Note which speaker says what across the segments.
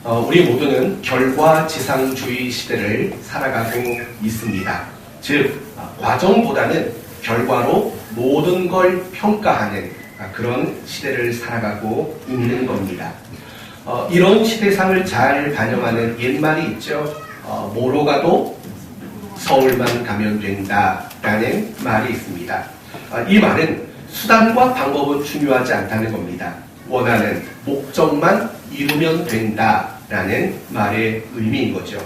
Speaker 1: 우리 모두는 결과지상주의 시대를 살아가고 있습니다. 즉, 과정보다는 결과로 모든 걸 평가하는 그런 시대를 살아가고 있는 겁니다. 이런 시대상을 잘 반영하는 옛말이 있죠. 뭐로 가도 서울만 가면 된다라는 말이 있습니다. 이 말은 수단과 방법은 중요하지 않다는 겁니다. 원하는 목적만 이루면 된다라는 말의 의미인 거죠.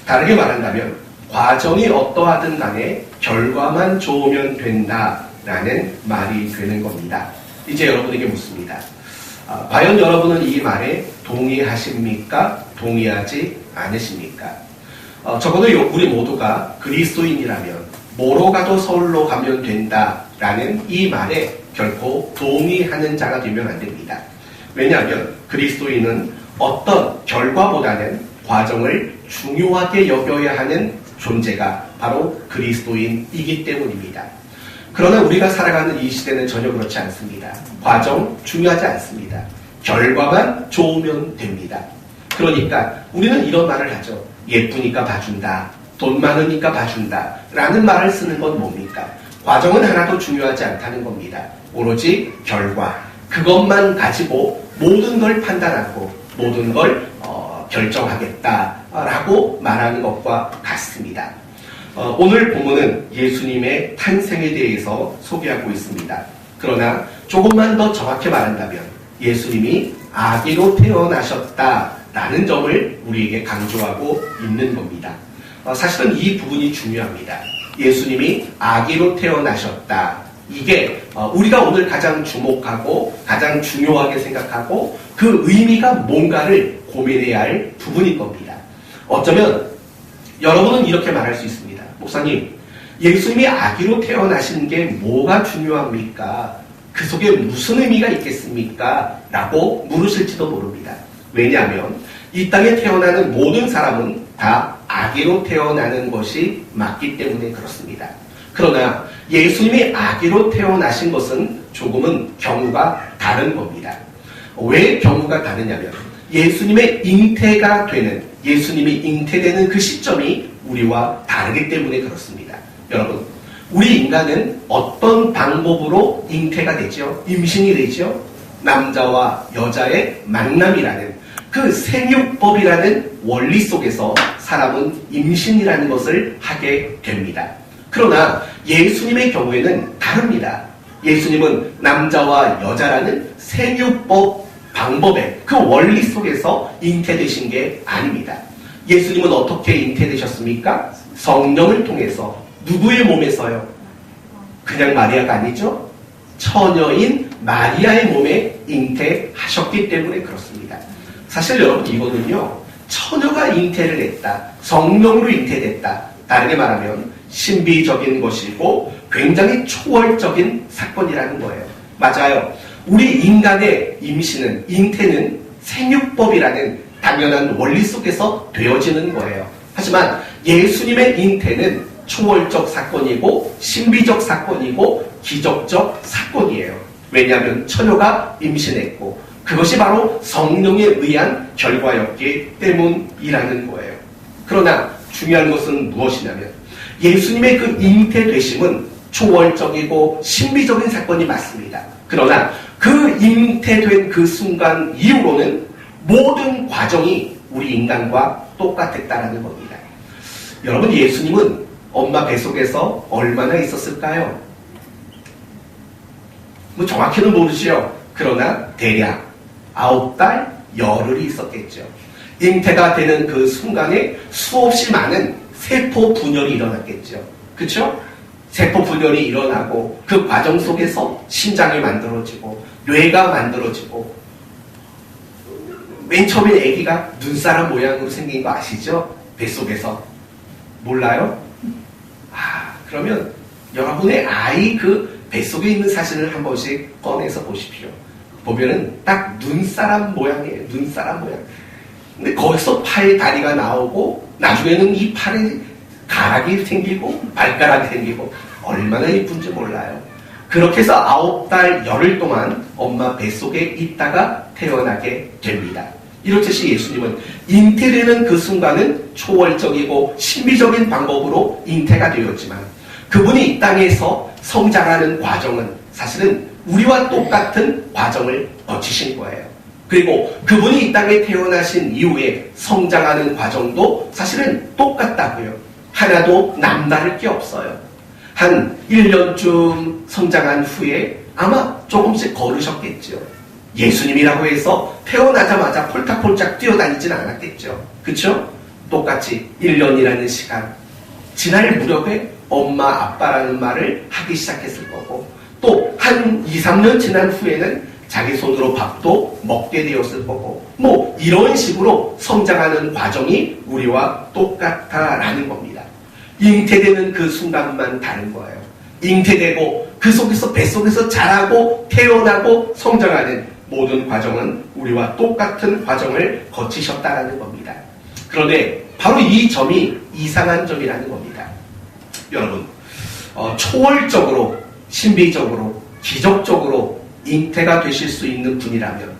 Speaker 1: 다르게 말한다면 과정이 어떠하든 간에 결과만 좋으면 된다라는 말이 되는 겁니다. 이제 여러분에게 묻습니다. 과연 여러분은 이 말에 동의하십니까? 동의하지 않으십니까? 적어도 우리 모두가 그리스도인이라면 뭐로 가도 서울로 가면 된다라는 이 말에 결코 동의하는 자가 되면 안 됩니다. 왜냐하면 그리스도인은 어떤 결과보다는 과정을 중요하게 여겨야 하는 존재가 바로 그리스도인이기 때문입니다. 그러나 우리가 살아가는 이 시대는 전혀 그렇지 않습니다. 과정 중요하지 않습니다. 결과만 좋으면 됩니다. 그러니까 우리는 이런 말을 하죠. 예쁘니까 봐준다. 돈 많으니까 봐준다. 라는 말을 쓰는 건 뭡니까? 과정은 하나도 중요하지 않다는 겁니다. 오로지 결과. 그것만 가지고 모든 걸 판단하고 모든 걸 결정하겠다라고 말하는 것과 같습니다. 오늘 본문은 예수님의 탄생에 대해서 소개하고 있습니다. 그러나 조금만 더 정확히 말한다면 예수님이 아기로 태어나셨다라는 점을 우리에게 강조하고 있는 겁니다. 사실은 이 부분이 중요합니다. 예수님이 아기로 태어나셨다. 이게 우리가 오늘 가장 주목하고 가장 중요하게 생각하고 그 의미가 뭔가를 고민해야 할 부분인 겁니다. 어쩌면 여러분은 이렇게 말할 수 있습니다. 목사님, 예수님이 아기로 태어나신 게 뭐가 중요합니까? 그 속에 무슨 의미가 있겠습니까? 라고 물으실지도 모릅니다. 왜냐하면 이 땅에 태어나는 모든 사람은 다 아기로 태어나는 것이 맞기 때문에 그렇습니다. 그러나 예수님이 아기로 태어나신 것은 조금은 경우가 다른 겁니다. 왜 경우가 다르냐면 예수님의 잉태가 되는, 예수님이 잉태되는 그 시점이 우리와 다르기 때문에 그렇습니다. 여러분, 우리 인간은 어떤 방법으로 잉태가 되죠? 임신이 되죠? 남자와 여자의 만남이라는 그 생육법이라는 원리 속에서 사람은 임신이라는 것을 하게 됩니다. 그러나 예수님의 경우에는 다릅니다. 예수님은 남자와 여자라는 생육법 방법의 그 원리 속에서 잉태되신 게 아닙니다. 예수님은 어떻게 잉태되셨습니까? 성령을 통해서. 누구의 몸에서요? 그냥 마리아가 아니죠? 처녀인 마리아의 몸에 잉태하셨기 때문에 그렇습니다. 사실 여러분 이거는요, 처녀가 잉태를 했다, 성령으로 잉태됐다, 다르게 말하면 신비적인 것이고 굉장히 초월적인 사건이라는 거예요. 맞아요. 우리 인간의 임신은, 잉태는 생육법이라는 당연한 원리 속에서 되어지는 거예요. 하지만 예수님의 잉태는 초월적 사건이고 신비적 사건이고 기적적 사건이에요. 왜냐하면 처녀가 임신했고 그것이 바로 성령에 의한 결과였기 때문이라는 거예요. 그러나 중요한 것은 무엇이냐면 예수님의 그 잉태되심은 초월적이고 신비적인 사건이 맞습니다. 그러나 그 잉태된 그 순간 이후로는 모든 과정이 우리 인간과 똑같았다는 겁니다. 여러분, 예수님은 엄마 뱃속에서 얼마나 있었을까요? 뭐 정확히는 모르시죠. 그러나 대략 9달 열흘이 있었겠죠. 잉태가 되는 그 순간에 수없이 많은 세포 분열이 일어났겠죠. 그렇죠? 세포 분열이 일어나고 그 과정 속에서 심장이 만들어지고 뇌가 만들어지고 맨 처음에 아기가 눈사람 모양으로 생긴 거 아시죠? 뱃속에서. 몰라요? 그러면 여러분의 아이 그 뱃속에 있는 사진을 한 번씩 꺼내서 보십시오. 보면은 딱 눈사람 모양이에요. 눈사람 모양. 근데 거기서 팔 다리가 나오고 나중에는 이 팔에 가락이 생기고 발가락이 생기고 얼마나 이쁜지 몰라요. 그렇게 해서 9달 열흘 동안 엄마 뱃속에 있다가 태어나게 됩니다. 이렇듯이 예수님은 잉태되는 그 순간은 초월적이고 신비적인 방법으로 잉태가 되었지만 그분이 이 땅에서 성장하는 과정은 사실은 우리와 똑같은 과정을 거치신 거예요. 그리고 그분이 이 땅에 태어나신 이후에 성장하는 과정도 사실은 똑같다고요. 하나도 남다를 게 없어요. 한 1년쯤 성장한 후에 아마 조금씩 걸으셨겠죠. 예수님이라고 해서 태어나자마자 폴짝폴짝 뛰어다니진 않았겠죠. 그렇죠? 똑같이 1년이라는 시간 지날 무렵에 엄마 아빠라는 말을 하기 시작했을 거고 또 한 2, 3년 지난 후에는 자기 손으로 밥도 먹게 되었을 거고 뭐 이런 식으로 성장하는 과정이 우리와 똑같다라는 겁니다. 잉태되는 그 순간만 다른 거예요. 잉태되고 그 속에서 뱃속에서 자라고 태어나고 성장하는 모든 과정은 우리와 똑같은 과정을 거치셨다라는 겁니다. 그런데 바로 이 점이 이상한 점이라는 겁니다. 여러분, 초월적으로, 신비적으로, 기적적으로 잉태가 되실 수 있는 분이라면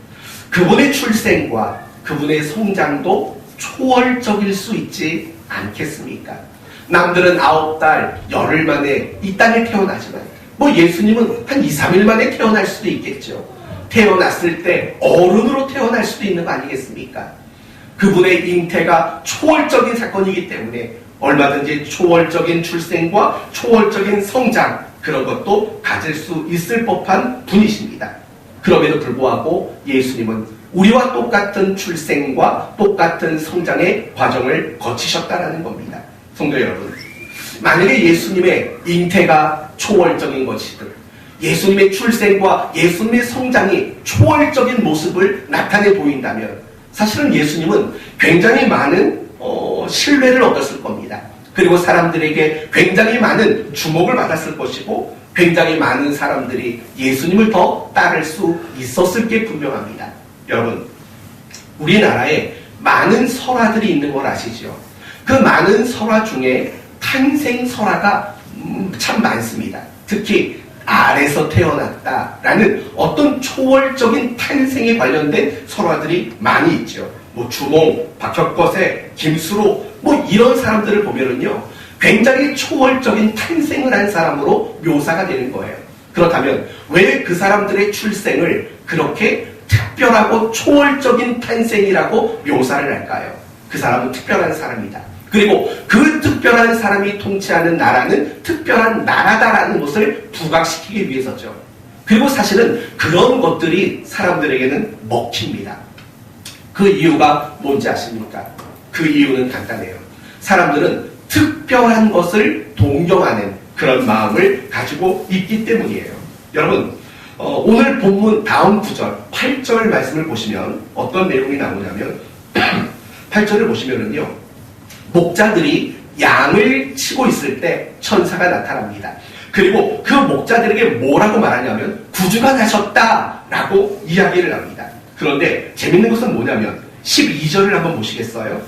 Speaker 1: 그분의 출생과 그분의 성장도 초월적일 수 있지 않겠습니까? 남들은 9달, 열흘 만에 이 땅에 태어나지만 뭐 예수님은 한 2, 3일 만에 태어날 수도 있겠죠. 태어났을 때 어른으로 태어날 수도 있는 거 아니겠습니까? 그분의 잉태가 초월적인 사건이기 때문에 얼마든지 초월적인 출생과 초월적인 성장 그런 것도 가질 수 있을 법한 분이십니다. 그럼에도 불구하고 예수님은 우리와 똑같은 출생과 똑같은 성장의 과정을 거치셨다는 겁니다. 성도 여러분, 만약에 예수님의 잉태가 초월적인 것이든 예수님의 출생과 예수님의 성장이 초월적인 모습을 나타내 보인다면 사실은 예수님은 굉장히 많은 신뢰를 얻었을 겁니다. 그리고 사람들에게 굉장히 많은 주목을 받았을 것이고 굉장히 많은 사람들이 예수님을 더 따를 수 있었을 게 분명합니다. 여러분, 우리나라에 많은 설화들이 있는 걸 아시죠? 그 많은 설화 중에 탄생 설화가 참 많습니다. 특히 알에서 태어났다라는 어떤 초월적인 탄생에 관련된 설화들이 많이 있죠. 뭐 주몽, 박혁거세, 김수로 뭐 이런 사람들을 보면은요 굉장히 초월적인 탄생을 한 사람으로 묘사가 되는 거예요. 그렇다면 왜 그 사람들의 출생을 그렇게 특별하고 초월적인 탄생이라고 묘사를 할까요? 그 사람은 특별한 사람이다. 그리고 그 특별한 사람이 통치하는 나라는 특별한 나라다라는 것을 부각시키기 위해서죠. 그리고 사실은 그런 것들이 사람들에게는 먹힙니다. 그 이유가 뭔지 아십니까? 그 이유는 간단해요. 사람들은 특별한 것을 동경하는 그런 마음을 가지고 있기 때문이에요. 여러분, 오늘 본문 다음 구절 8절 말씀을 보시면 어떤 내용이 나오냐면 8절을 보시면은요 목자들이 양을 치고 있을 때 천사가 나타납니다. 그리고 그 목자들에게 뭐라고 말하냐면 구주가 나셨다라고 이야기를 합니다. 그런데 재밌는 것은 뭐냐면 12절을 한번 보시겠어요?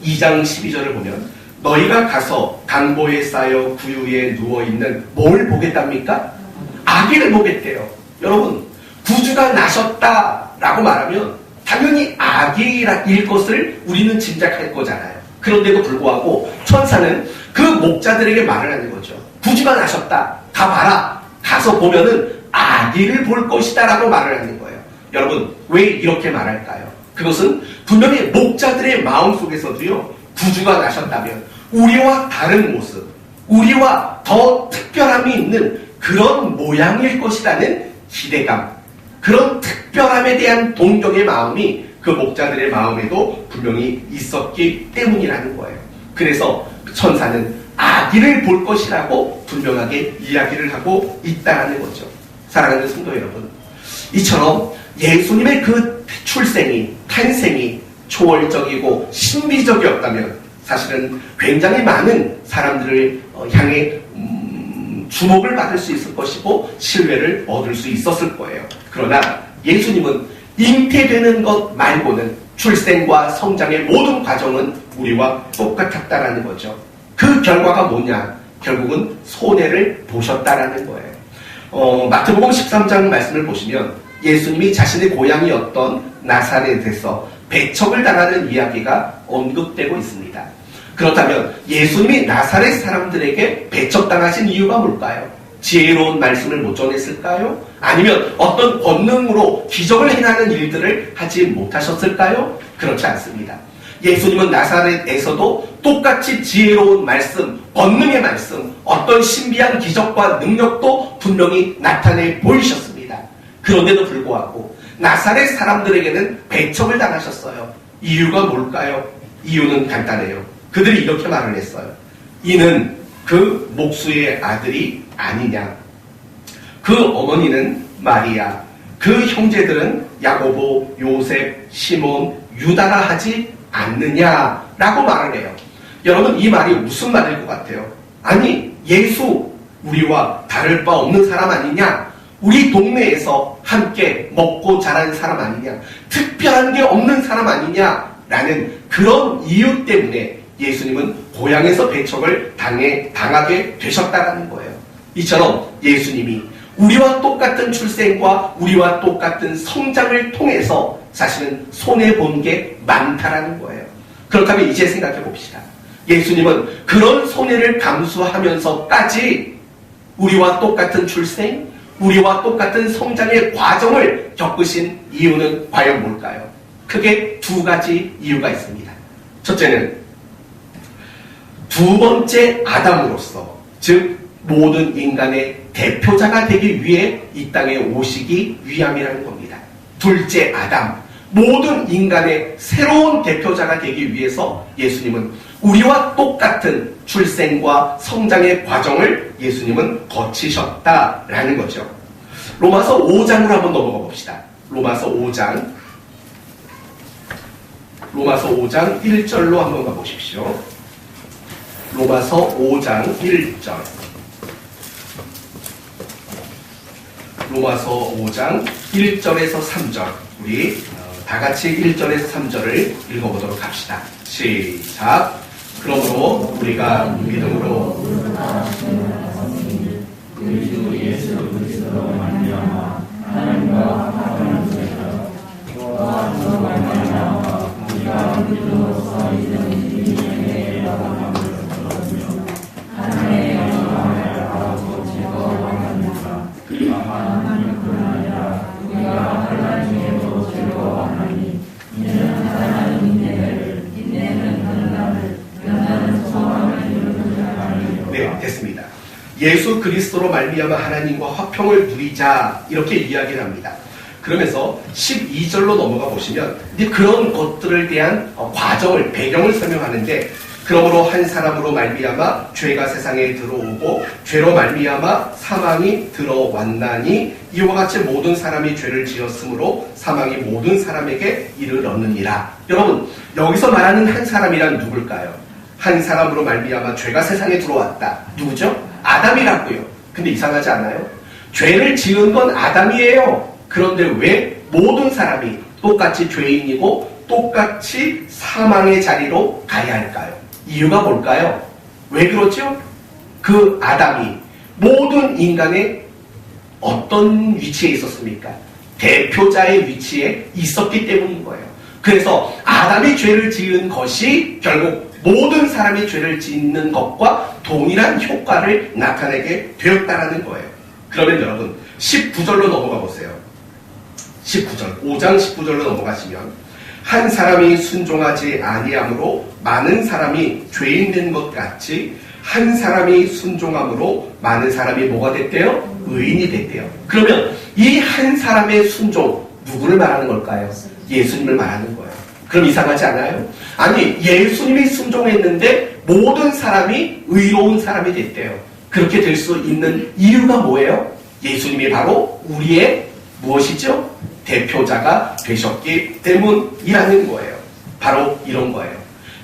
Speaker 1: 2장 12절을 보면 너희가 가서 강보에 쌓여 구유에 누워있는 뭘 보겠답니까? 아기를 보겠대요. 여러분, 구주가 나셨다라고 말하면 당연히 아기일 것을 우리는 짐작할 거잖아요. 그런데도 불구하고 천사는 그 목자들에게 말을 하는 거죠. 구주가 나셨다. 가봐라. 가서 보면은 아기를 볼 것이다 라고 말을 하는 거예요. 여러분, 왜 이렇게 말할까요? 그것은 분명히 목자들의 마음속에서도요 구주가 나셨다면 우리와 다른 모습, 우리와 더 특별함이 있는 그런 모양일 것이라는 기대감, 그런 특별함에 대한 동경의 마음이 그 목자들의 마음에도 분명히 있었기 때문이라는 거예요. 그래서 천사는 아기를 볼 것이라고 분명하게 이야기를 하고 있다는 거죠. 사랑하는 성도 여러분, 이처럼 예수님의 그 출생이, 탄생이 초월적이고 신비적이었다면 사실은 굉장히 많은 사람들을 향해 주목을 받을 수 있을 것이고 신뢰를 얻을 수 있었을 거예요. 그러나 예수님은 잉태되는 것 말고는 출생과 성장의 모든 과정은 우리와 똑같았다라는 거죠. 그 결과가 뭐냐? 결국은 손해를 보셨다라는 거예요. 마태복음 13장 말씀을 보시면 예수님이 자신의 고향이었던 나사렛에서 배척을 당하는 이야기가 언급되고 있습니다. 그렇다면 예수님이 나사렛 사람들에게 배척당하신 이유가 뭘까요? 지혜로운 말씀을 못 전했을까요? 아니면 어떤 권능으로 기적을 행하는 일들을 하지 못하셨을까요? 그렇지 않습니다. 예수님은 나사렛에서도 똑같이 지혜로운 말씀, 권능의 말씀, 어떤 신비한 기적과 능력도 분명히 나타내 보이셨습니다. 그런데도 불구하고 나사렛 사람들에게는 배척을 당하셨어요. 이유가 뭘까요? 이유는 간단해요. 그들이 이렇게 말을 했어요. 이는 그 목수의 아들이 아니냐. 그 어머니는 마리아, 그 형제들은 야고보, 요셉, 시몬, 유다라 하지 않느냐라고 말을 해요. 여러분, 이 말이 무슨 말일 것 같아요? 아니, 예수, 우리와 다를 바 없는 사람 아니냐? 우리 동네에서 함께 먹고 자란 사람 아니냐? 특별한 게 없는 사람 아니냐? 라는 그런 이유 때문에 예수님은 고향에서 배척을 당하게 되셨다는 거예요. 이처럼 예수님이 우리와 똑같은 출생과 우리와 똑같은 성장을 통해서 사실은 손해본 게 많다라는 거예요. 그렇다면 이제 생각해 봅시다. 예수님은 그런 손해를 감수하면서까지 우리와 똑같은 출생, 우리와 똑같은 성장의 과정을 겪으신 이유는 과연 뭘까요? 크게 두 가지 이유가 있습니다. 첫째는 두 번째 아담으로서, 즉 모든 인간의 대표자가 되기 위해 이 땅에 오시기 위함이라는 겁니다. 둘째 아담, 모든 인간의 새로운 대표자가 되기 위해서 예수님은 우리와 똑같은 출생과 성장의 과정을 예수님은 거치셨다라는 거죠. 로마서 5장으로 한번 넘어가 봅시다. 로마서 5장 1절로 한번 가보십시오. 로마서 5장 1절. 로마서 5장 1절에서 3절. 우리 다 같이 1절에서 3절을 읽어보도록 합시다. 시작. 그러므로 우리가 믿음으로 우리 주 예수 그리스도로 말미암아 하나님과 화평을 주시고 또한 그 말미암아 우리가 믿음으로써 이런 인생의 영광을 얻으며 하나님의 영광을 바라보고 즐거워합니다. 다만 그뿐 아니라 우리가 환난 중에도 즐거워하나니 이는 하나님 인내는 하나님을 연하는 소망을 이루는 자라니. 네, 됐습니다. 예수 그리스도로 말미암아 하나님과 화평을 누리자, 이렇게 이야기를 합니다. 그러면서 12절로 넘어가 보시면 이제 그런 것들을 대한 과정을, 배경을 설명하는데, 그러므로 한 사람으로 말미암아 죄가 세상에 들어오고 죄로 말미암아 사망이 들어왔나니 이와 같이 모든 사람이 죄를 지었으므로 사망이 모든 사람에게 이르렀느니라. 여러분, 여기서 말하는 한 사람이란 누굴까요? 한 사람으로 말미암아 죄가 세상에 들어왔다. 누구죠? 아담이라고요. 근데 이상하지 않아요? 죄를 지은 건 아담이에요. 그런데 왜 모든 사람이 똑같이 죄인이고 똑같이 사망의 자리로 가야 할까요? 이유가 뭘까요? 왜 그렇죠? 그 아담이 모든 인간의 어떤 위치에 있었습니까? 대표자의 위치에 있었기 때문인 거예요. 그래서 아담이 죄를 지은 것이 결국 모든 사람이 죄를 짓는 것과 동일한 효과를 나타내게 되었다라는 거예요. 그러면 여러분 19절로 넘어가 보세요. 19절, 5장 19절로 넘어가시면 한 사람이 순종하지 아니함으로 많은 사람이 죄인 된 것 같이 한 사람이 순종함으로 많은 사람이 뭐가 됐대요? 의인이 됐대요. 그러면 이 한 사람의 순종, 누구를 말하는 걸까요? 예수님을 말하는 거예요. 그럼 이상하지 않아요? 아니, 예수님이 순종했는데 모든 사람이 의로운 사람이 됐대요. 그렇게 될 수 있는 이유가 뭐예요? 예수님이 바로 우리의 무엇이죠? 대표자가 되셨기 때문이라는 거예요. 바로 이런 거예요.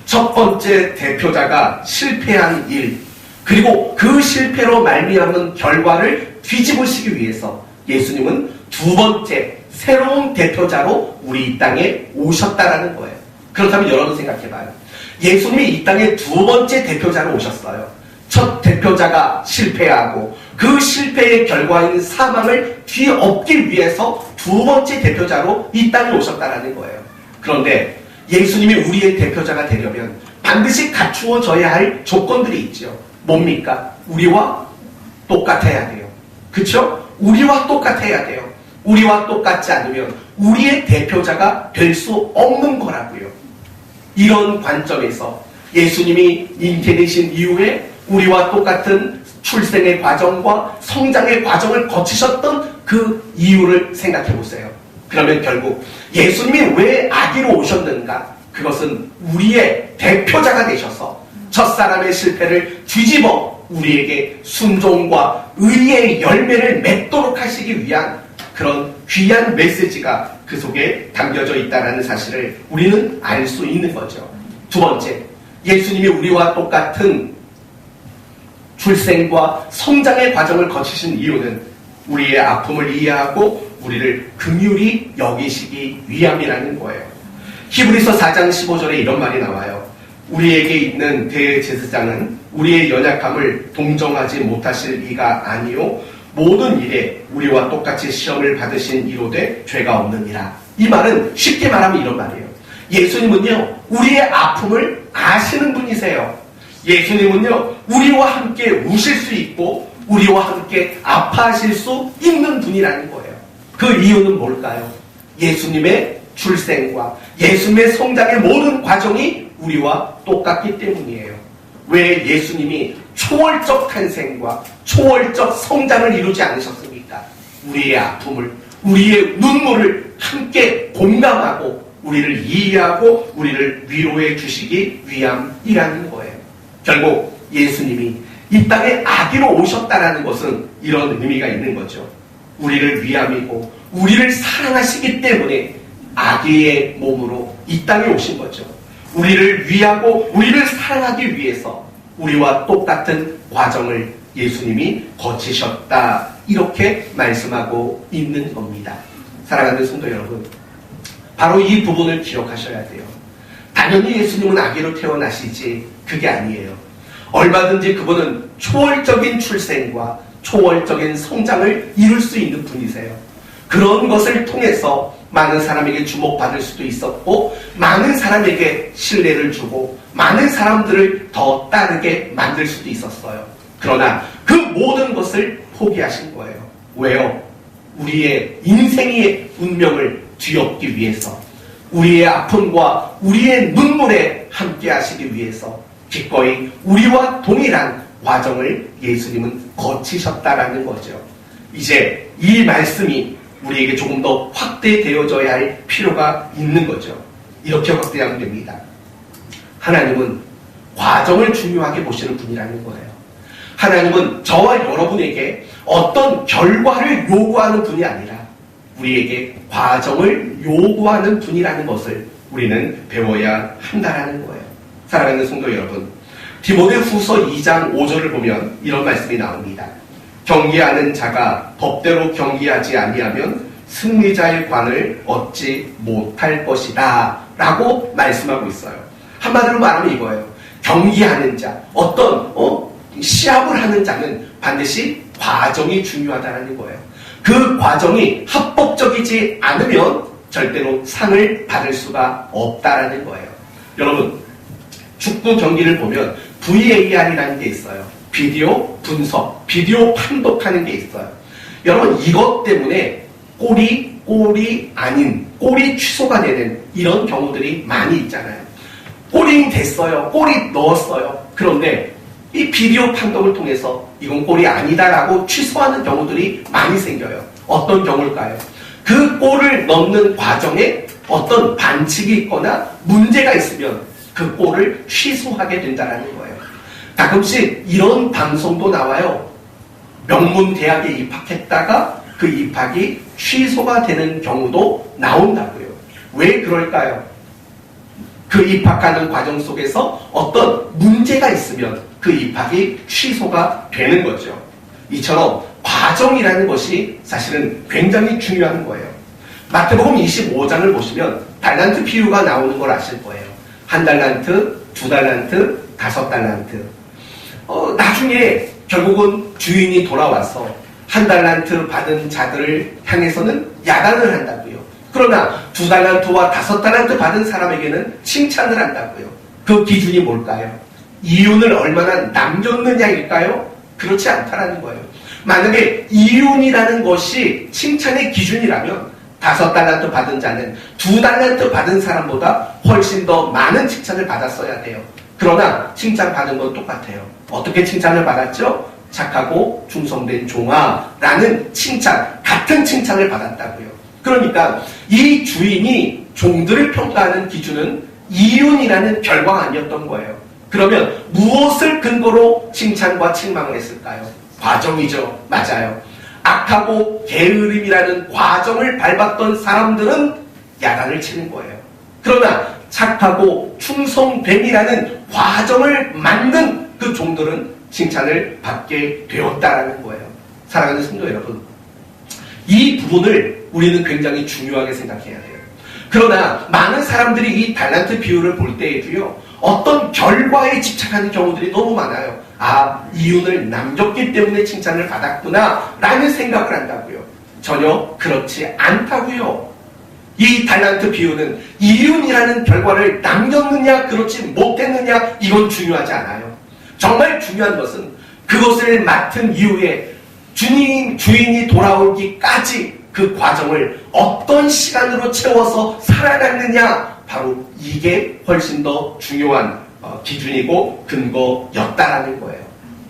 Speaker 1: 첫 번째 대표자가 실패한 일, 그리고 그 실패로 말미암은 결과를 뒤집으시기 위해서 예수님은 두 번째 새로운 대표자로 우리 이 땅에 오셨다라는 거예요. 그렇다면 여러분 생각해봐요. 예수님이 이 땅에 두 번째 대표자로 오셨어요. 첫 대표자가 실패하고 그 실패의 결과인 사망을 뒤엎기 위해서 두 번째 대표자로 이 땅에 오셨다라는 거예요. 그런데 예수님이 우리의 대표자가 되려면 반드시 갖추어져야 할 조건들이 있죠. 뭡니까? 우리와 똑같아야 돼요. 그렇죠? 우리와 똑같아야 돼요. 우리와 똑같지 않으면 우리의 대표자가 될 수 없는 거라고요. 이런 관점에서 예수님이 잉태되신 이후에 우리와 똑같은 출생의 과정과 성장의 과정을 거치셨던 그 이유를 생각해 보세요. 그러면 결국 예수님이 왜 아기로 오셨는가? 그것은 우리의 대표자가 되셔서 첫사람의 실패를 뒤집어 우리에게 순종과 의의 열매를 맺도록 하시기 위한 그런 귀한 메시지가 그 속에 담겨져 있다는 사실을 우리는 알 수 있는 거죠. 두 번째, 예수님이 우리와 똑같은 출생과 성장의 과정을 거치신 이유는 우리의 아픔을 이해하고 우리를 긍휼히 여기시기 위함이라는 거예요. 히브리서 4장 15절에 이런 말이 나와요. 우리에게 있는 대제사장은 우리의 연약함을 동정하지 못하실 이가 아니요 모든 일에 우리와 똑같이 시험을 받으신 이로되 죄가 없느니라. 이 말은 쉽게 말하면 이런 말이에요. 예수님은요 우리의 아픔을 아시는 분이세요. 예수님은요 우리와 함께 우실 수 있고 우리와 함께 아파하실 수 있는 분이라는 거예요. 그 이유는 뭘까요? 예수님의 출생과 예수님의 성장의 모든 과정이 우리와 똑같기 때문이에요. 왜 예수님이 초월적 탄생과 초월적 성장을 이루지 않으셨습니까? 우리의 아픔을, 우리의 눈물을 함께 공감하고 우리를 이해하고 우리를 위로해 주시기 위함이라는 거예요. 결국 예수님이 이 땅에 아기로 오셨다라는 것은 이런 의미가 있는 거죠. 우리를 위함이고 우리를 사랑하시기 때문에 아기의 몸으로 이 땅에 오신 거죠. 우리를 위하고 우리를 사랑하기 위해서 우리와 똑같은 과정을 예수님이 거치셨다. 이렇게 말씀하고 있는 겁니다. 사랑하는 성도 여러분, 바로 이 부분을 기억하셔야 돼요. 당연히 예수님은 아기로 태어나시지 그게 아니에요. 얼마든지 그분은 초월적인 출생과 초월적인 성장을 이룰 수 있는 분이세요. 그런 것을 통해서 많은 사람에게 주목받을 수도 있었고 많은 사람에게 신뢰를 주고 많은 사람들을 더 따르게 만들 수도 있었어요. 그러나 그 모든 것을 포기하신 거예요. 왜요? 우리의 인생의 운명을 뒤엎기 위해서, 우리의 아픔과 우리의 눈물에 함께 하시기 위해서 기꺼이 우리와 동일한 과정을 예수님은 거치셨다라는 거죠. 이제 이 말씀이 우리에게 조금 더 확대되어져야 할 필요가 있는 거죠. 이렇게 확대하면 됩니다. 하나님은 과정을 중요하게 보시는 분이라는 거예요. 하나님은 저와 여러분에게 어떤 결과를 요구하는 분이 아니라 우리에게 과정을 요구하는 분이라는 것을 우리는 배워야 한다라는 거예요. 사랑하는 성도 여러분, 디모데후서 2장 5절을 보면 이런 말씀이 나옵니다. 경기하는 자가 법대로 경기하지 아니하면 승리자의 관을 얻지 못할 것이다 라고 말씀하고 있어요. 한마디로 말하면 이거예요. 경기하는 자, 어떤 시합을 하는 자는 반드시 과정이 중요하다는 거예요. 그 과정이 합법적이지 않으면 절대로 상을 받을 수가 없다라는 거예요. 여러분, 축구 경기를 보면 VAR이라는 게 있어요. 비디오 분석, 비디오 판독하는 게 있어요. 여러분, 이것 때문에 골이 아닌 골이 취소가 되는 이런 경우들이 많이 있잖아요. 골이 됐어요. 골이 넣었어요. 그런데 이 비디오 판독을 통해서 이건 골이 아니다라고 취소하는 경우들이 많이 생겨요. 어떤 경우일까요? 그 골을 넣는 과정에 어떤 반칙이 있거나 문제가 있으면 그 골을 취소하게 된다는 거예요. 가끔씩 이런 방송도 나와요. 명문대학에 입학했다가 그 입학이 취소가 되는 경우도 나온다고요. 왜 그럴까요? 그 입학하는 과정 속에서 어떤 문제가 있으면 그 입학이 취소가 되는 거죠. 이처럼 과정이라는 것이 사실은 굉장히 중요한 거예요. 마태복음 25장을 보시면 달란트 비유가 나오는 걸 아실 거예요. 1달란트, 2달란트, 5달란트. 나중에 결국은 주인이 돌아와서 1달란트 받은 자들을 향해서는 야단을 한다고요. 그러나 2달란트와 5달란트 받은 사람에게는 칭찬을 한다고요. 그 기준이 뭘까요? 이윤을 얼마나 남겼느냐일까요? 그렇지 않다라는 거예요. 만약에 이윤이라는 것이 칭찬의 기준이라면 5달란트 받은 자는 2달란트 받은 사람보다 훨씬 더 많은 칭찬을 받았어야 돼요. 그러나 칭찬받은 건 똑같아요. 어떻게 칭찬을 받았죠? 착하고 충성된 종아라는 칭찬, 같은 칭찬을 받았다고요. 그러니까 이 주인이 종들을 평가하는 기준은 이윤이라는 결과가 아니었던 거예요. 그러면 무엇을 근거로 칭찬과 책망을 했을까요? 과정이죠. 맞아요. 악하고 게으름이라는 과정을 밟았던 사람들은 야단을 치는 거예요. 그러나 착하고 충성됨이라는 과정을 만든 그 종들은 칭찬을 받게 되었다라는 거예요. 사랑하는 성도 여러분, 이 부분을 우리는 굉장히 중요하게 생각해야 돼요. 그러나 많은 사람들이 이 달란트 비율을 볼 때에도요, 어떤 결과에 집착하는 경우들이 너무 많아요. 아, 이윤을 남겼기 때문에 칭찬을 받았구나 라는 생각을 한다고요. 전혀 그렇지 않다고요. 이 달란트 비유는 이윤이라는 결과를 남겼느냐 그렇지 못했느냐 이건 중요하지 않아요. 정말 중요한 것은 그것을 맡은 이후에 주인이 돌아오기까지 그 과정을 어떤 시간으로 채워서 살아갔느냐, 바로 이게 훨씬 더 중요한 기준이고 근거였다라는 거예요.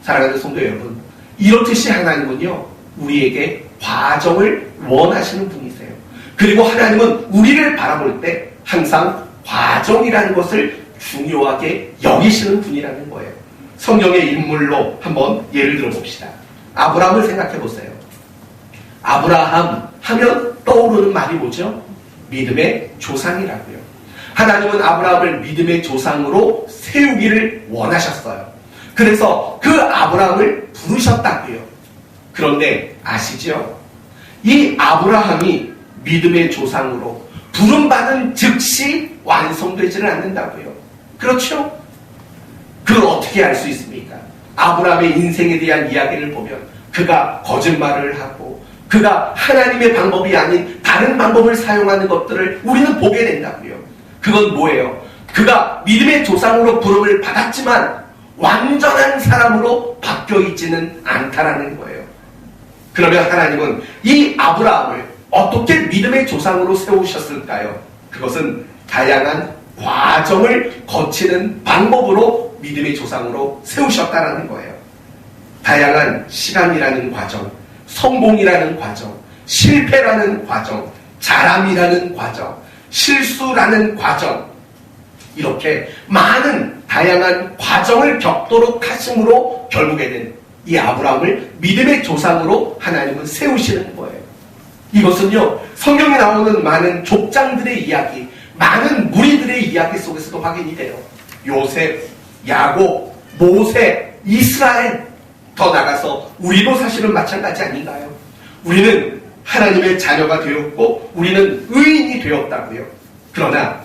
Speaker 1: 사랑하는 성도 여러분, 이렇듯이 하나님은요, 우리에게 과정을 원하시는 분이세요. 그리고 하나님은 우리를 바라볼 때 항상 과정이라는 것을 중요하게 여기시는 분이라는 거예요. 성경의 인물로 한번 예를 들어봅시다. 아브라함을 생각해 보세요. 아브라함 하면 떠오르는 말이 뭐죠? 믿음의 조상이라고요. 하나님은 아브라함을 믿음의 조상으로 세우기를 원하셨어요. 그래서 그 아브라함을 부르셨다고요. 그런데 아시죠? 이 아브라함이 믿음의 조상으로 부름받은 즉시 완성되지는 않는다고요. 그렇죠? 그걸 어떻게 알 수 있습니까? 아브라함의 인생에 대한 이야기를 보면 그가 거짓말을 하고 그가 하나님의 방법이 아닌 다른 방법을 사용하는 것들을 우리는 보게 된다고요. 그건 뭐예요? 그가 믿음의 조상으로 부름을 받았지만 완전한 사람으로 바뀌어 있지는 않다라는 거예요. 그러면 하나님은 이 아브라함을 어떻게 믿음의 조상으로 세우셨을까요? 그것은 다양한 과정을 거치는 방법으로 믿음의 조상으로 세우셨다라는 거예요. 다양한 시간이라는 과정, 성공이라는 과정, 실패라는 과정, 잘함이라는 과정, 실수라는 과정, 이렇게 많은 다양한 과정을 겪도록 하심으로 결국에는 이 아브라함을 믿음의 조상으로 하나님은 세우시는 거예요. 이것은요, 성경에 나오는 많은 족장들의 이야기, 많은 무리들의 이야기 속에서도 확인이 돼요. 요셉, 야곱, 모세, 이스라엘, 더 나가서 우리도 사실은 마찬가지 아닌가요? 우리는 하나님의 자녀가 되었고 우리는 의인이 되었다고요. 그러나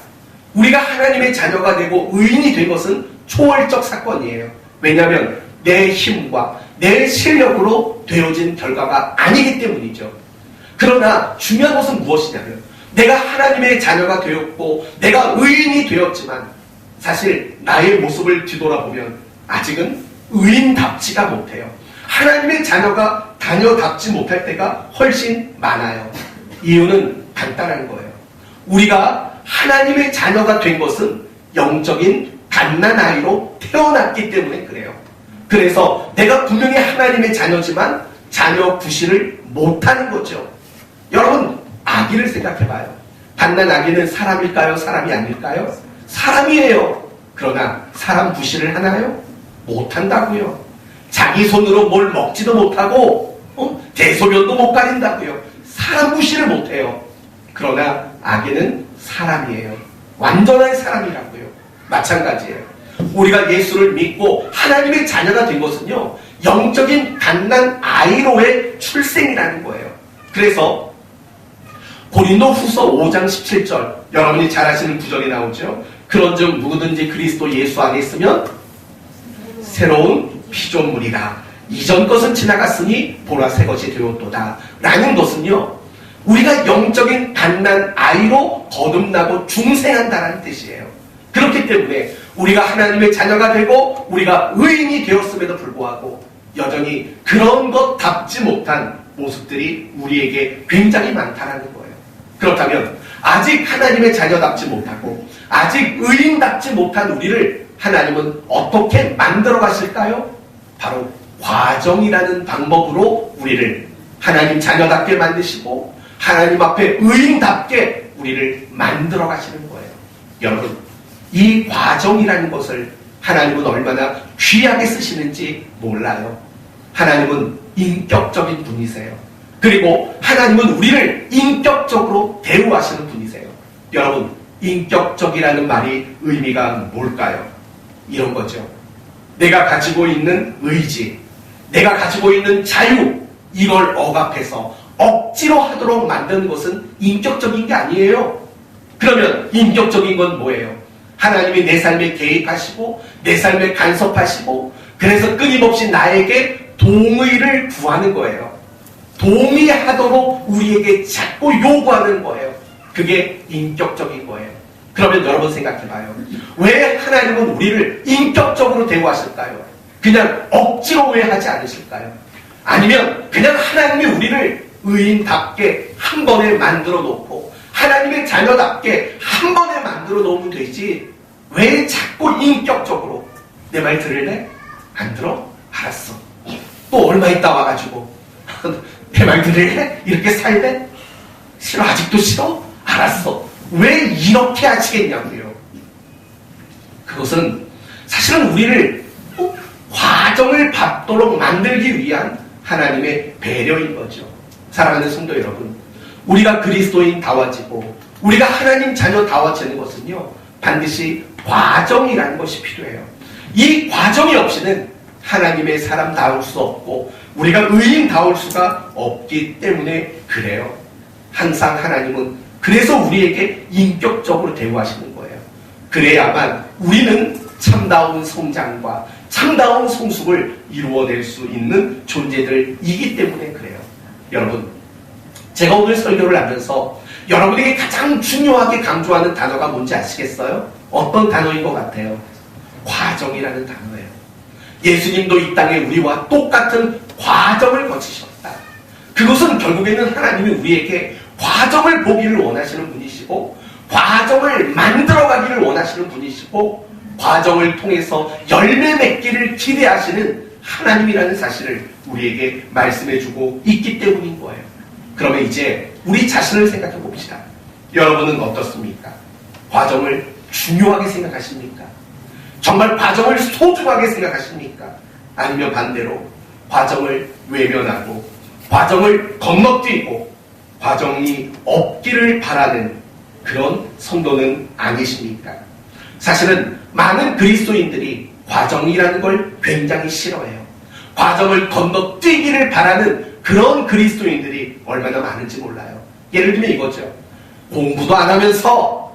Speaker 1: 우리가 하나님의 자녀가 되고 의인이 된 것은 초월적 사건이에요. 왜냐하면 내 힘과 내 실력으로 되어진 결과가 아니기 때문이죠. 그러나 중요한 것은 무엇이냐면 내가 하나님의 자녀가 되었고 내가 의인이 되었지만 사실 나의 모습을 뒤돌아보면 아직은 의인답지가 못해요. 하나님의 자녀가 자녀답지 못할 때가 훨씬 많아요. 이유는 간단한 거예요. 우리가 하나님의 자녀가 된 것은 영적인 갓난아이로 태어났기 때문에 그래요. 그래서 내가 분명히 하나님의 자녀지만 자녀 구실을 못하는 거죠. 여러분, 아기를 생각해봐요. 갓난아기는 사람일까요? 사람이 아닐까요? 사람이에요. 그러나 사람 구실을 하나요? 못한다고요. 자기 손으로 뭘 먹지도 못하고 대소변도 못 가린다고요. 사람 구실을 못해요. 그러나 아기는 사람이에요. 완전한 사람이라고요. 마찬가지예요. 우리가 예수를 믿고 하나님의 자녀가 된 것은요, 영적인 갓난아이로의 출생이라는 거예요. 그래서 고린도후서 5장 17절, 여러분이 잘 아시는 구절이 나오죠. 그런즉 누구든지 그리스도 예수 안에 있으면 새로운 피조물이라. 이전 것은 지나갔으니 보라 새 것이 되었도다 라는 것은요, 우리가 영적인 갓난 아이로 거듭나고 중생한다는 뜻이에요. 그렇기 때문에 우리가 하나님의 자녀가 되고 우리가 의인이 되었음에도 불구하고 여전히 그런 것답지 못한 모습들이 우리에게 굉장히 많다는 거예요. 그렇다면 아직 하나님의 자녀답지 못하고 아직 의인답지 못한 우리를 하나님은 어떻게 만들어 가실까요? 바로 과정이라는 방법으로 우리를 하나님 자녀답게 만드시고 하나님 앞에 의인답게 우리를 만들어 가시는 거예요. 여러분, 이 과정이라는 것을 하나님은 얼마나 귀하게 쓰시는지 몰라요. 하나님은 인격적인 분이세요. 그리고 하나님은 우리를 인격적으로 대우하시는 분이세요. 여러분, 인격적이라는 말이 의미가 뭘까요? 이런 거죠. 내가 가지고 있는 의지, 내가 가지고 있는 자유, 이걸 억압해서 억지로 하도록 만드는 것은 인격적인 게 아니에요. 그러면 인격적인 건 뭐예요? 하나님이 내 삶에 개입하시고 내 삶에 간섭하시고 그래서 끊임없이 나에게 동의를 구하는 거예요. 동의하도록 우리에게 자꾸 요구하는 거예요. 그게 인격적인 거예요. 그러면 여러분 생각해봐요. 왜 하나님은 우리를 인격적으로 대우하실까요? 그냥 억지로 왜 하지 않으실까요? 아니면 그냥 하나님이 우리를 의인답게 한 번에 만들어 놓고 하나님의 자녀답게 한 번에 만들어 놓으면 되지 왜 자꾸 인격적으로 내 말 들을래? 안 들어? 알았어. 또 얼마 있다 와가지고 내 말 들을래? 이렇게 살래? 싫어? 아직도 싫어? 알았어. 왜 이렇게 하시겠냐고요. 그것은 사실은 우리를 과정을 밟도록 만들기 위한 하나님의 배려인 거죠. 사랑하는 성도 여러분, 우리가 그리스도인다워지고 우리가 하나님 자녀다워지는 것은요, 반드시 과정이라는 것이 필요해요. 이 과정이 없이는 하나님의 사람다울 수 없고 우리가 의인다울 수가 없기 때문에 그래요. 항상 하나님은 그래서 우리에게 인격적으로 대우하시는 거예요. 그래야만 우리는 참다운 성장과 참다운 성숙을 이루어낼 수 있는 존재들이기 때문에 그래요. 여러분, 제가 오늘 설교를 하면서 여러분에게 가장 중요하게 강조하는 단어가 뭔지 아시겠어요? 어떤 단어인 것 같아요? 과정이라는 단어예요. 예수님도 이 땅에 우리와 똑같은 과정을 거치셨다. 그것은 결국에는 하나님이 우리에게 과정을 보기를 원하시는 분이시고 과정을 만들어가기를 원하시는 분이시고 과정을 통해서 열매 맺기를 기대하시는 하나님이라는 사실을 우리에게 말씀해주고 있기 때문인 거예요. 그러면 이제 우리 자신을 생각해 봅시다. 여러분은 어떻습니까? 과정을 중요하게 생각하십니까? 정말 과정을 소중하게 생각하십니까? 아니면 반대로 과정을 외면하고 과정을 건너뛰고 과정이 없기를 바라는 그런 성도는 아니십니까? 사실은 많은 그리스도인들이 과정이라는 걸 굉장히 싫어해요. 과정을 건너뛰기를 바라는 그런 그리스도인들이 얼마나 많은지 몰라요. 예를 들면 이거죠. 공부도 안 하면서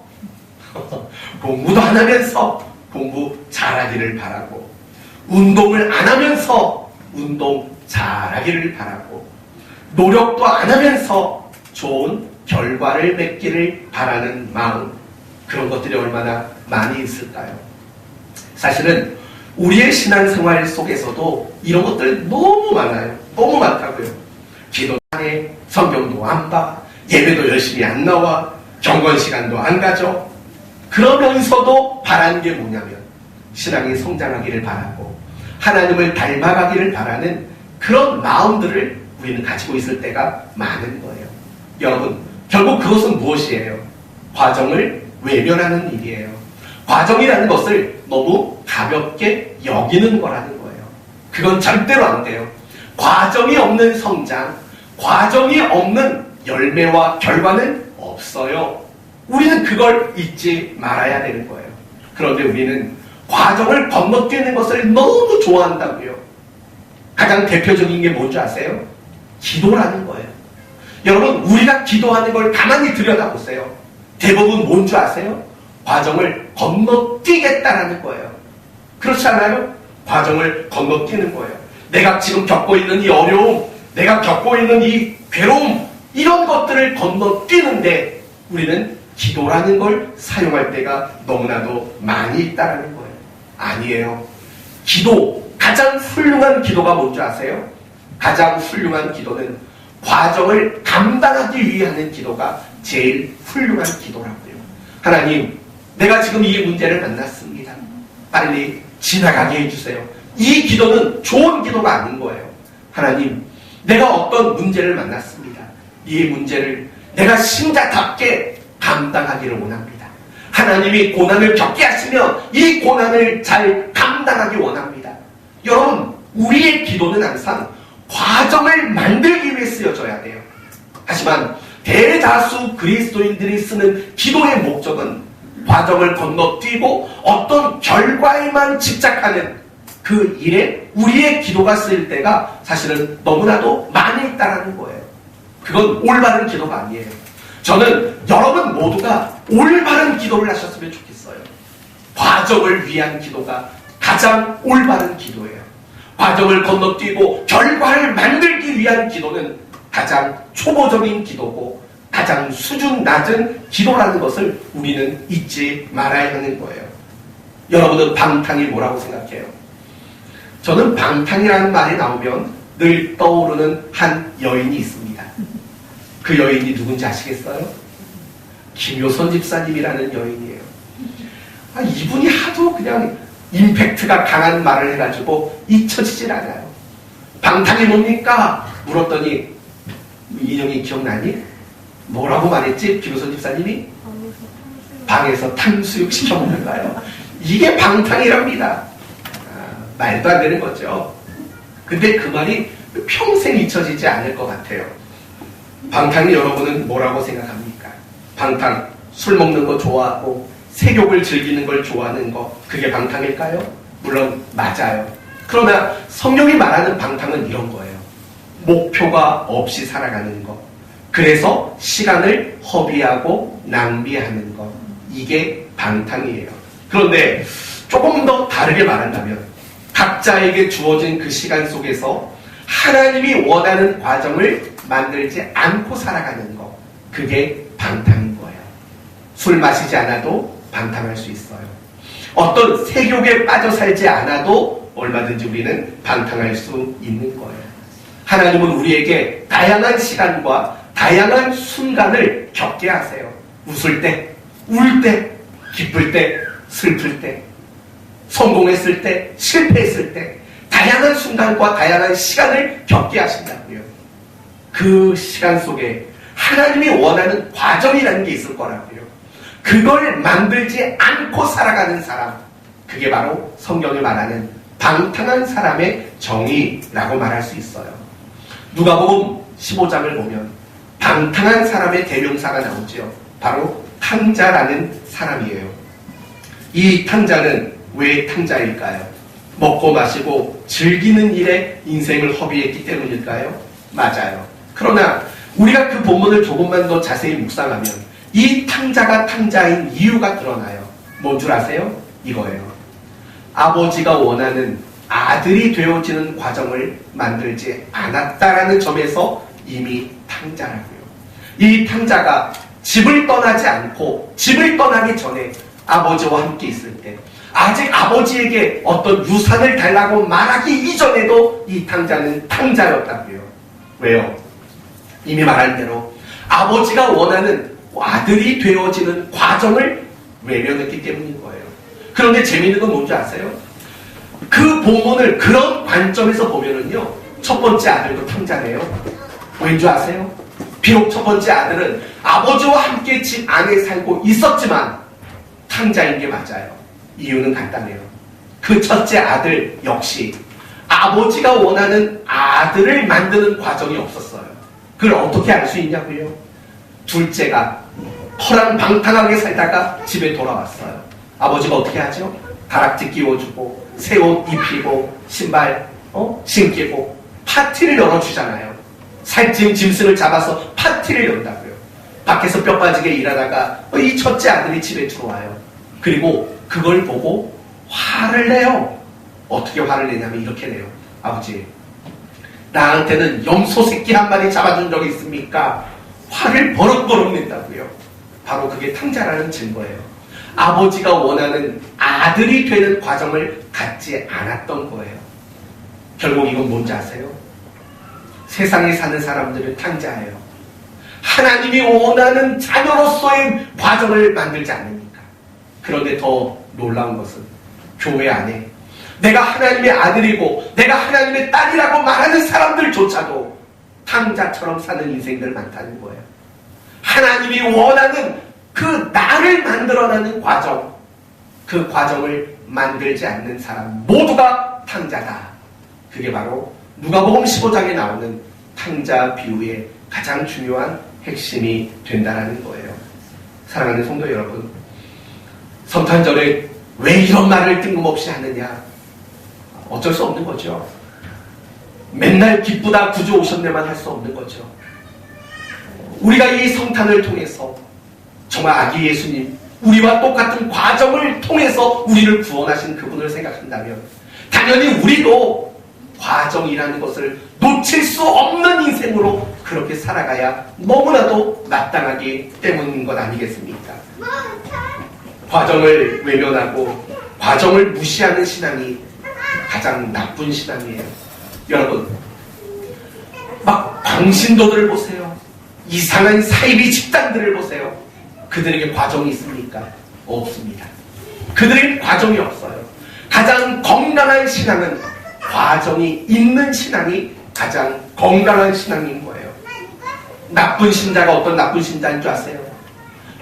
Speaker 1: 공부 잘하기를 바라고 운동을 안 하면서 운동 잘하기를 바라고 노력도 안 하면서 좋은 결과를 맺기를 바라는 마음, 그런 것들이 얼마나 많이 있을까요? 사실은 우리의 신앙생활 속에서도 이런 것들 너무 많아요. 너무 많다고요. 기도 안 해, 성경도 안 봐, 예배도 열심히 안 나와, 경건 시간도 안 가져. 그러면서도 바라는 게 뭐냐면 신앙이 성장하기를 바라고 하나님을 닮아가기를 바라는 그런 마음들을 우리는 가지고 있을 때가 많은 거예요. 여러분, 결국 그것은 무엇이에요? 과정을 외면하는 일이에요. 과정이라는 것을 너무 가볍게 여기는 거라는 거예요. 그건 절대로 안 돼요. 과정이 없는 성장, 과정이 없는 열매와 결과는 없어요. 우리는 그걸 잊지 말아야 되는 거예요. 그런데 우리는 과정을 건너뛰는 것을 너무 좋아한다고요. 가장 대표적인 게 뭔지 아세요? 기도라는 거예요. 여러분, 우리가 기도하는 걸 가만히 들여다보세요. 대부분 뭔 줄 아세요? 과정을 건너뛰겠다라는 거예요. 그렇지 않아요? 과정을 건너뛰는 거예요. 내가 지금 겪고 있는 이 어려움, 내가 겪고 있는 이 괴로움, 이런 것들을 건너뛰는데 우리는 기도라는 걸 사용할 때가 너무나도 많이 있다는 거예요. 아니에요. 기도, 가장 훌륭한 기도가 뭔지 아세요? 가장 훌륭한 기도는 과정을 감당하기 위해 하는 기도가 제일 훌륭한 기도라고요. 하나님, 내가 지금 이 문제를 만났습니다. 빨리 지나가게 해주세요. 이 기도는 좋은 기도가 아닌 거예요. 하나님, 내가 어떤 문제를 만났습니다. 이 문제를 내가 신자답게 감당하기를 원합니다. 하나님이 고난을 겪게 하시면 이 고난을 잘 감당하기 원합니다. 여러분, 우리의 기도는 항상 과정을 만들기 위해 쓰여져야 돼요. 하지만 대다수 그리스도인들이 쓰는 기도의 목적은 과정을 건너뛰고 어떤 결과에만 집착하는 그 일에 우리의 기도가 쓰일 때가 사실은 너무나도 많이 있다는 거예요. 그건 올바른 기도가 아니에요. 저는 여러분 모두가 올바른 기도를 하셨으면 좋겠어요. 과정을 위한 기도가 가장 올바른 기도예요. 과정을 건너뛰고 결과를 만들기 위한 기도는 가장 초보적인 기도고 가장 수준 낮은 기도라는 것을 우리는 잊지 말아야 하는 거예요. 여러분은 방탕이 뭐라고 생각해요? 저는 방탕이라는 말이 나오면 늘 떠오르는 한 여인이 있습니다. 그 여인이 누군지 아시겠어요? 김효선 집사님이라는 여인이에요. 이분이 하도 그냥 임팩트가 강한 말을 해가지고 잊혀지질 않아요. 방탕이 뭡니까? 물었더니 인형이 기억나니? 뭐라고 말했지? 김효선 집사님이? 방에서 탕수육 시켜먹는 거예요. 이게 방탕이랍니다. 말도 안 되는 거죠. 근데 그 말이 평생 잊혀지지 않을 것 같아요. 방탕이 여러분은 뭐라고 생각합니까? 방탕, 술 먹는 거 좋아하고 세욕을 즐기는 걸 좋아하는 거, 그게 방탕일까요? 물론 맞아요. 그러나 성경이 말하는 방탕은 이런 거예요. 목표가 없이 살아가는 것, 그래서 시간을 허비하고 낭비하는 것, 이게 방탕이에요. 그런데 조금 더 다르게 말한다면 각자에게 주어진 그 시간 속에서 하나님이 원하는 과정을 만들지 않고 살아가는 것, 그게 방탕인 거예요. 술 마시지 않아도 방탕할 수 있어요. 어떤 세욕에 빠져 살지 않아도 얼마든지 우리는 방탕할 수 있는 거예요. 하나님은 우리에게 다양한 시간과 다양한 순간을 겪게 하세요. 웃을 때, 울 때, 기쁠 때, 슬플 때, 성공했을 때, 실패했을 때, 다양한 순간과 다양한 시간을 겪게 하신다고요. 그 시간 속에 하나님이 원하는 과정이라는 게 있을 거라고요. 그걸 만들지 않고 살아가는 사람, 그게 바로 성경이 말하는 방탕한 사람의 정의라고 말할 수 있어요. 누가복음 15장을 보면 방탕한 사람의 대명사가 나오죠. 바로 탕자라는 사람이에요. 이 탕자는 왜 탕자일까요? 먹고 마시고 즐기는 일에 인생을 허비했기 때문일까요? 맞아요. 그러나 우리가 그 본문을 조금만 더 자세히 묵상하면 이 탕자가 탕자인 이유가 드러나요. 뭔 줄 아세요? 이거예요. 아버지가 원하는 아들이 되어지는 과정을 만들지 않았다라는 점에서 이미 탕자라고요. 이 탕자가 집을 떠나지 않고 집을 떠나기 전에 아버지와 함께 있을 때 아직 아버지에게 어떤 유산을 달라고 말하기 이전에도 이 탕자는 탕자였다고요. 왜요? 이미 말한 대로 아버지가 원하는 아들이 되어지는 과정을 외면했기 때문인 거예요. 그런데 재미있는 건 뭔지 아세요? 그 본문을 그런 관점에서 보면은요, 첫 번째 아들도 탕자네요. 왠지 아세요? 비록 첫 번째 아들은 아버지와 함께 집 안에 살고 있었지만 탕자인 게 맞아요. 이유는 간단해요. 그 첫째 아들 역시 아버지가 원하는 아들을 만드는 과정이 없었어요. 그걸 어떻게 알 수 있냐고요? 둘째가 허랑방탕하게 살다가 집에 돌아왔어요. 아버지가 어떻게 하죠? 다락지 끼워주고 새 옷 입히고 신발 신기고 파티를 열어주잖아요. 살찐 짐승을 잡아서 파티를 연다고요. 밖에서 뼈 빠지게 일하다가 이 첫째 아들이 집에 들어와요. 그리고 그걸 보고 화를 내요. 어떻게 화를 내냐면 이렇게 내요. 아버지, 나한테는 염소 새끼 한 마리 잡아준 적이 있습니까? 화를 버럭버럭 낸다고요. 바로 그게 탕자라는 증거예요. 아버지가 원하는 아들이 되는 과정을 갖지 않았던 거예요. 결국 이건 뭔지 아세요? 세상에 사는 사람들은 탕자예요. 하나님이 원하는 자녀로서의 과정을 만들지 않으니까. 그런데 더 놀라운 것은 교회 안에 내가 하나님의 아들이고 내가 하나님의 딸이라고 말하는 사람들조차도 탕자처럼 사는 인생들 많다는 거예요. 하나님이 원하는 그 나를 만들어내는 과정, 그 과정을 만들지 않는 사람 모두가 탕자다. 그게 바로 누가복음 15장에 나오는 탕자 비유의 가장 중요한 핵심이 된다는 거예요. 사랑하는 성도 여러분, 성탄절에 왜 이런 말을 뜬금없이 하느냐? 어쩔 수 없는 거죠. 맨날 기쁘다 구주 오셨네만 할 수 없는 거죠. 우리가 이 성탄을 통해서 정말 아기 예수님, 우리와 똑같은 과정을 통해서 우리를 구원하신 그분을 생각한다면 당연히 우리도 과정이라는 것을 놓칠 수 없는 인생으로 그렇게 살아가야 너무나도 마땅하기 때문인 것 아니겠습니까? 과정을 외면하고 과정을 무시하는 신앙이 가장 나쁜 신앙이에요. 여러분, 막 광신도들을 보세요. 이상한 사이비 집단들을 보세요. 그들에게 과정이 있습니까? 없습니다. 그들에게 과정이 없어요. 가장 건강한 신앙은 과정이 있는 신앙이 가장 건강한 신앙인 거예요. 나쁜 신자가 어떤 나쁜 신자인 줄 아세요?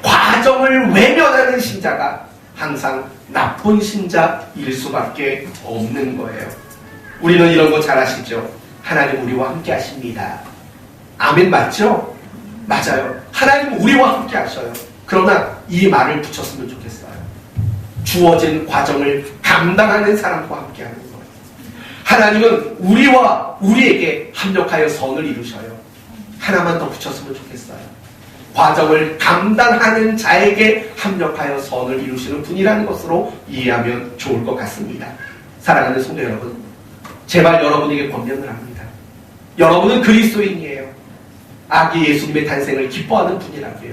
Speaker 1: 과정을 외면하는 신자가 항상 나쁜 신자일 수밖에 없는 거예요. 우리는 이런 거 잘 아시죠? 하나님 우리와 함께 하십니다. 아멘 맞죠? 맞아요. 하나님 우리와 함께 하셔요. 그러나 이 말을 붙였으면 좋겠어요. 주어진 과정을 감당하는 사람과 함께 하는 거예요. 하나님은 우리와 우리에게 합력하여 선을 이루셔요. 하나만 더 붙였으면 좋겠어요. 과정을 감당하는 자에게 합력하여 선을 이루시는 분이라는 것으로 이해하면 좋을 것 같습니다. 사랑하는 성도 여러분, 제발 여러분에게 권면을 합니다. 여러분은 그리스도인이에요. 아기 예수님의 탄생을 기뻐하는 분이라고요.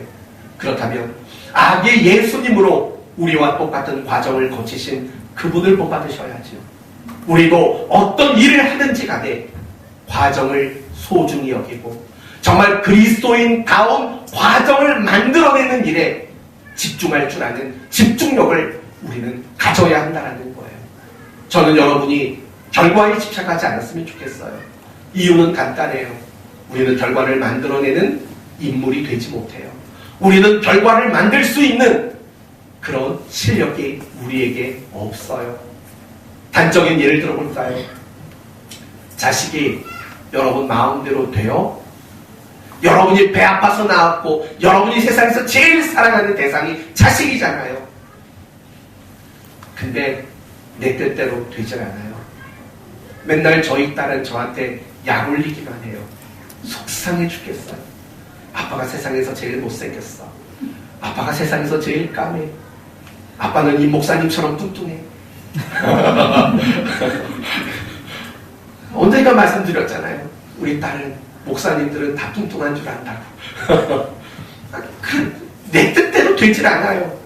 Speaker 1: 그렇다면 아기 예수님으로 우리와 똑같은 과정을 거치신 그분을 본받으셔야죠. 우리도 어떤 일을 하든지 간에 과정을 소중히 여기고 정말 그리스도인다운 과정을 만들어내는 일에 집중할 줄 아는 집중력을 우리는 가져야 한다는 거예요. 저는 여러분이 결과에 집착하지 않았으면 좋겠어요. 이유는 간단해요. 우리는 결과를 만들어내는 인물이 되지 못해요. 우리는 결과를 만들 수 있는 그런 실력이 우리에게 없어요. 단적인 예를 들어볼까요? 자식이 여러분 마음대로 돼요? 여러분이 배 아파서 낳았고 여러분이 세상에서 제일 사랑하는 대상이 자식이잖아요. 근데 내 뜻대로 되질 않아요. 맨날 저희 딸은 저한테 약 올리기만 해요. 속상해 죽겠어요. 아빠가 세상에서 제일 못생겼어. 아빠가 세상에서 제일 까매. 아빠는 이 목사님처럼 뚱뚱해. 언젠가 말씀드렸잖아요. 우리 딸은 목사님들은 다 뚱뚱한 줄 안다고. 내 뜻대로 되질 않아요.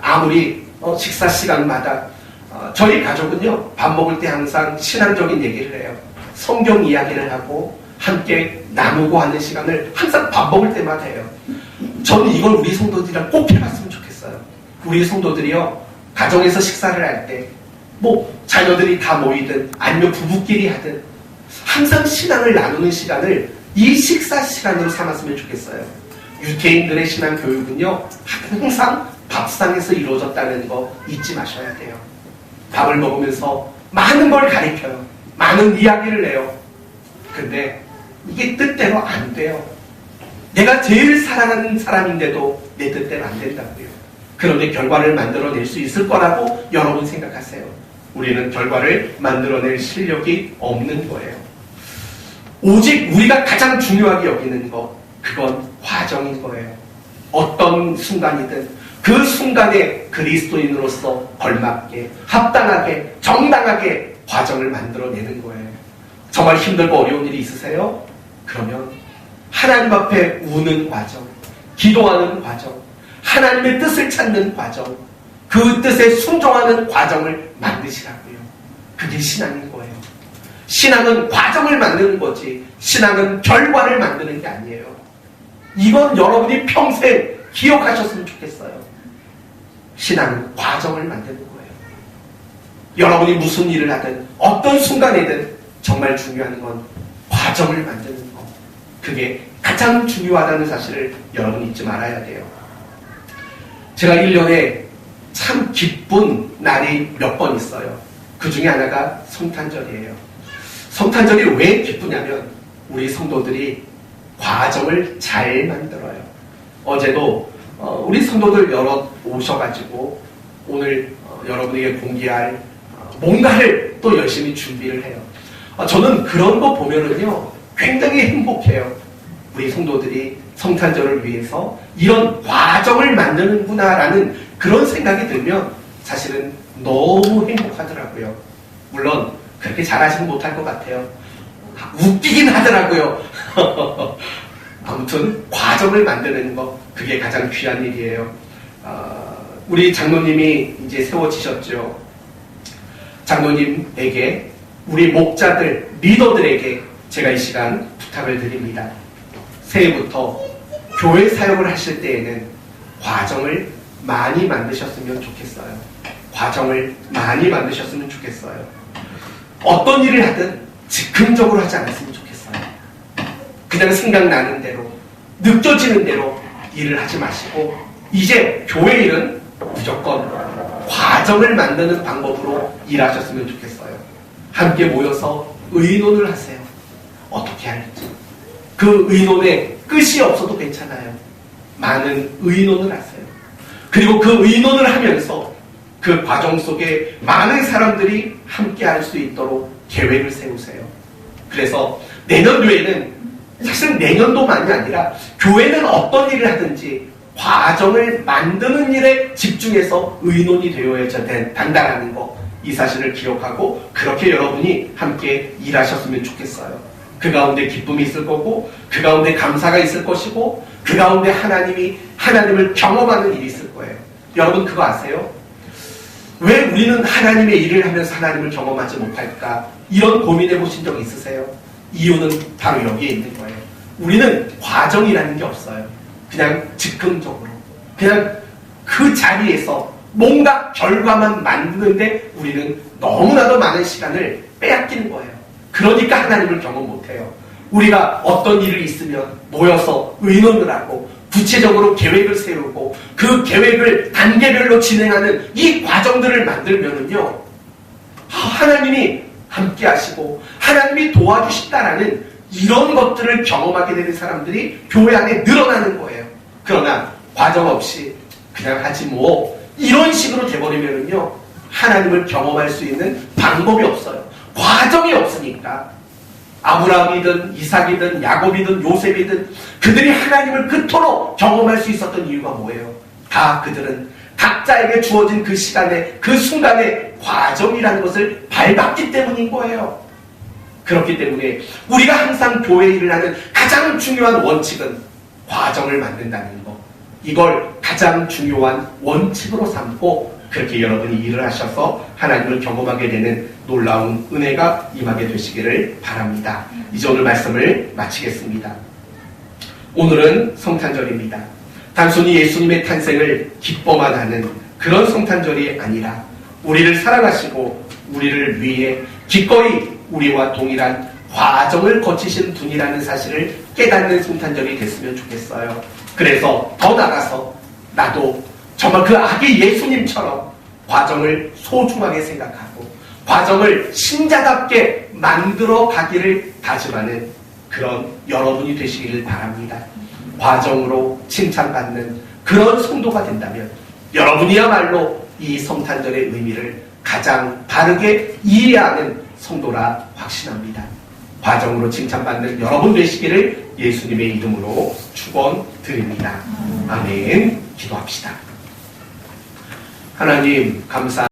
Speaker 1: 아무리 식사 시간마다 저희 가족은요, 밥 먹을 때 항상 신앙적인 얘기를 해요. 성경 이야기를 하고 함께 나누고 하는 시간을 항상 밥 먹을 때마다 해요. 저는 이걸 우리 성도들이랑 꼭 해봤으면 좋겠어요. 우리 성도들이요, 가정에서 식사를 할 때 자녀들이 다 모이든 아니면 부부끼리 하든 항상 신앙을 나누는 시간을 이 식사 시간으로 삼았으면 좋겠어요. 유태인들의 신앙 교육은요, 항상 밥상에서 이루어졌다는 거 잊지 마셔야 돼요. 밥을 먹으면서 많은 걸 가리켜요. 많은 이야기를 해요. 근데 이게 뜻대로 안 돼요. 내가 제일 사랑하는 사람인데도 내 뜻대로 안 된다고요. 그런데 결과를 만들어낼 수 있을 거라고 여러분 생각하세요. 우리는 결과를 만들어낼 실력이 없는 거예요. 오직 우리가 가장 중요하게 여기는 것, 그건 과정인 거예요. 어떤 순간이든 그 순간에 그리스도인으로서 걸맞게, 합당하게, 정당하게 과정을 만들어내는 거예요. 정말 힘들고 어려운 일이 있으세요? 그러면 하나님 앞에 우는 과정, 기도하는 과정, 하나님의 뜻을 찾는 과정, 그 뜻에 순종하는 과정을 만드시라고요. 그게 신앙인 거예요. 신앙은 과정을 만드는 거지, 신앙은 결과를 만드는 게 아니에요. 이건 여러분이 평생 기억하셨으면 좋겠어요. 신앙은 과정을 만드는 거예요. 여러분이 무슨 일을 하든 어떤 순간이든 정말 중요한 건 과정을 만드는 거. 그게 가장 중요하다는 사실을 여러분 잊지 말아야 돼요. 제가 1년에 참 기쁜 날이 몇 번 있어요. 그 중에 하나가 성탄절이에요. 성탄절이 왜 기쁘냐면 우리 성도들이 과정을 잘 만들어요. 어제도 우리 성도들 여럿 오셔가지고 오늘 여러분에게 공개할 뭔가를 또 열심히 준비를 해요. 저는 그런 거 보면은요 굉장히 행복해요. 우리 성도들이 성탄절을 위해서 이런 과정을 만드는구나라는 그런 생각이 들면 사실은 너무 행복하더라고요. 물론 그렇게 잘하지는 못할 것 같아요. 웃기긴 하더라고요. 아무튼 과정을 만드는 거, 그게 가장 귀한 일이에요. 우리 장로님이 이제 세워지셨죠. 장로님에게, 우리 목자들, 리더들에게 제가 이 시간 부탁을 드립니다. 새해부터 교회 사역을 하실 때에는 과정을 많이 만드셨으면 좋겠어요. 과정을 많이 만드셨으면 좋겠어요. 어떤 일을 하든 즉흥적으로 하지 않았으면 좋겠어요. 그냥 생각나는 대로, 느껴지는 대로 일을 하지 마시고 이제 교회 일은 무조건 과정을 만드는 방법으로 일하셨으면 좋겠어요. 함께 모여서 의논을 하세요. 어떻게 할지. 그 의논에 끝이 없어도 괜찮아요. 많은 의논을 하세요. 그리고 그 의논을 하면서 그 과정 속에 많은 사람들이 함께 할 수 있도록 계획을 세우세요. 그래서 내년도에는, 사실 내년도만이 아니라 교회는 어떤 일을 하든지 과정을 만드는 일에 집중해서 의논이 되어야 된다는 거, 이 사실을 기억하고 그렇게 여러분이 함께 일하셨으면 좋겠어요. 그 가운데 기쁨이 있을 거고, 그 가운데 감사가 있을 것이고, 그 가운데 하나님을 경험하는 일이 있을 거예요. 여러분 그거 아세요? 왜 우리는 하나님의 일을 하면서 하나님을 경험하지 못할까? 이런 고민해 보신 적 있으세요? 이유는 바로 여기에 있는 거예요. 우리는 과정이라는 게 없어요. 그냥 즉흥적으로, 그냥 그 자리에서 뭔가 결과만 만드는데 우리는 너무나도 많은 시간을 빼앗기는 거예요. 그러니까 하나님을 경험 못해요. 우리가 어떤 일이 있으면 모여서 의논을 하고 구체적으로 계획을 세우고 그 계획을 단계별로 진행하는 이 과정들을 만들면은요, 하나님이 함께 하시고 하나님이 도와주신다라는 이런 것들을 경험하게 되는 사람들이 교회 안에 늘어나는 거예요. 그러나 과정 없이 그냥 하지 뭐 이런 식으로 돼버리면은요, 하나님을 경험할 수 있는 방법이 없어요. 과정이 없으니까. 아브라함이든 이삭이든 야곱이든 요셉이든 그들이 하나님을 그토록 경험할 수 있었던 이유가 뭐예요? 다 그들은 각자에게 주어진 그 시간에, 그 순간에 과정이라는 것을 밟았기 때문인 거예요. 그렇기 때문에 우리가 항상 교회 일을 하는 가장 중요한 원칙은 과정을 만든다는 것, 이걸 가장 중요한 원칙으로 삼고 그렇게 여러분이 일을 하셔서 하나님을 경험하게 되는 놀라운 은혜가 임하게 되시기를 바랍니다. 이제 오늘 말씀을 마치겠습니다. 오늘은 성탄절입니다. 단순히 예수님의 탄생을 기뻐만 하는 그런 성탄절이 아니라 우리를 사랑하시고 우리를 위해 기꺼이 우리와 동일한 과정을 거치신 분이라는 사실을 깨닫는 성탄절이 됐으면 좋겠어요. 그래서 더 나아가서 나도 정말 그 아기 예수님처럼 과정을 소중하게 생각하고 과정을 신자답게 만들어 가기를 다짐하는 그런 여러분이 되시기를 바랍니다. 과정으로 칭찬받는 그런 성도가 된다면 여러분이야말로 이 성탄절의 의미를 가장 바르게 이해하는 성도라 확신합니다. 과정으로 칭찬받는 여러분 되시기를 예수님의 이름으로 축원드립니다. 아멘. 기도합시다. 하나님 감사